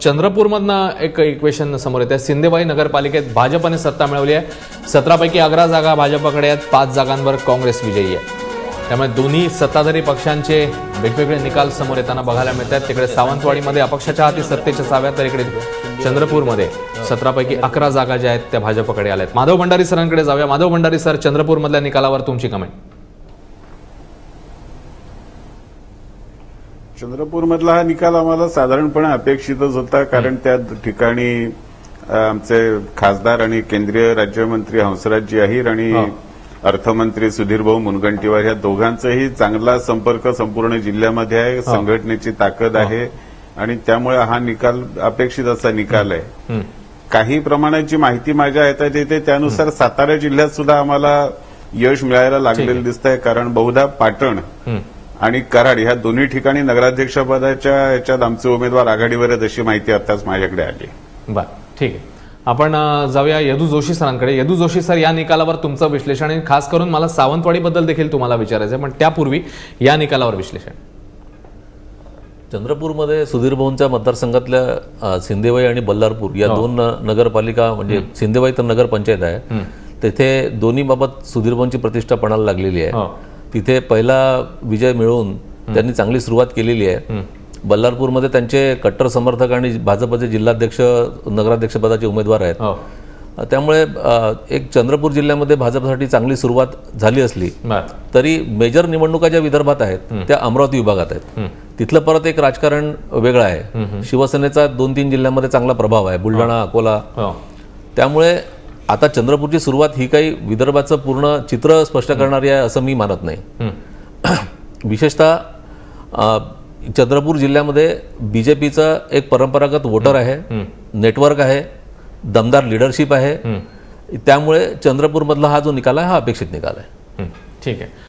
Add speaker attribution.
Speaker 1: चंद्रपूरमधनं एक इक्वेशन समोर येते। सिंदेवाई नगरपालिकेत भाजपने सत्ता मिळवली आहे। 17 पैकी 11 जागा भाजपकडे आहेत, 5 जागांवर काँग्रेस विजयी आहे। त्यामुळे दोन्ही सत्ताधारी पक्षांचे वेगवेगळे निकाल समोर येताना बघायला मिळतात। तिकडे सावंतवाडीमध्ये अपक्षाच्या हाती सत्तेच्या चाव्या, तर इकडे चंद्रपूरमध्ये 17 पैकी 11 जागा ज्या आहेत त्या भाजपकडे आल्या आहेत। माधव भंडारी सरांकडे जाऊया। माधव भंडारी सर, चंद्रपूरमधल्या निकालावर तुमची कमेंट।
Speaker 2: चंद्रपूरमधला हा निकाल आम्हाला साधारणपणे अपेक्षितच होता, कारण त्या ठिकाणी आमचे खासदार आणि केंद्रीय राज्यमंत्री हंसराजजी अहिर आणि अर्थमंत्री सुधीरभाऊ मुनगंटीवार या दोघांचाही चांगला संपर्क संपूर्ण जिल्ह्यामध्ये आहे, संघटनेची ताकद आहे आणि त्यामुळे हा निकाल अपेक्षित असा निकाल आहे। काही प्रमाणाची माहिती माझ्या हातात येते त्यानुसार सातारा जिल्ह्यात सुद्धा आम्हाला यश मिळायला लागलेलं दिसतंय, कारण बहुधा पाटण आणि कराड ह्या दोन्ही ठिकाणी नगराध्यक्षपदाच्या याच्यात आमचे उमेदवार आघाडीवर आहेत अशी माहिती आताच माझ्याकडे आली।
Speaker 1: बरं, ठीक आहे। आपण जाऊया यदू जोशी सरांकडे। यदू जोशी सर, या निकालावर तुमचं विश्लेषण आणि खास करून मला सावंतवाडीबद्दल देखील तुम्हाला विचारायचं आहे, पण त्यापूर्वी या निकालावर विश्लेषण।
Speaker 3: चंद्रपूरमध्ये सुधीरभाऊंच्या मतदारसंघातल्या सिंदेवाई आणि बल्लारपूर या दोन नगरपालिका, म्हणजे सिंदेवाई तर नगरपंचायत आहे, तिथे दोन्ही बाबत सुधीरभाऊंची प्रतिष्ठा पणाला लागलेली आहे। तिथे पहिला विजय मिळवून त्यांनी चांगली सुरुवात केलेली आहे। बल्लारपूरमध्ये त्यांचे कट्टर समर्थक आणि भाजपचे जिल्हाध्यक्ष नगराध्यक्षपदाचे उमेदवार आहेत। त्यामुळे एक चंद्रपूर जिल्ह्यामध्ये भाजपसाठी चांगली सुरुवात झाली असली तरी मेजर निवडणुका ज्या विदर्भात आहेत त्या अमरावती विभागात आहेत। तिथलं परत एक राजकारण वेगळं आहे। शिवसेनेचा 2-3 जिल्ह्यांमध्ये चांगला प्रभाव आहे, बुलढाणा, अकोला। त्यामुळे आता चंद्रपूरची सुरुवात ही काही विदर्भाचं पूर्ण चित्र स्पष्ट करणारी आहे असं मी मानत नाही। विशेषतः चंद्रपूर जिल्ह्यामध्ये बीजेपीचं एक परंपरागत वोटर आहे, नेटवर्क आहे, दमदार लीडरशिप आहे। त्यामुळे चंद्रपूरमधला हा जो निकाल आहे हा अपेक्षित निकाल आहे।
Speaker 1: ठीक आहे।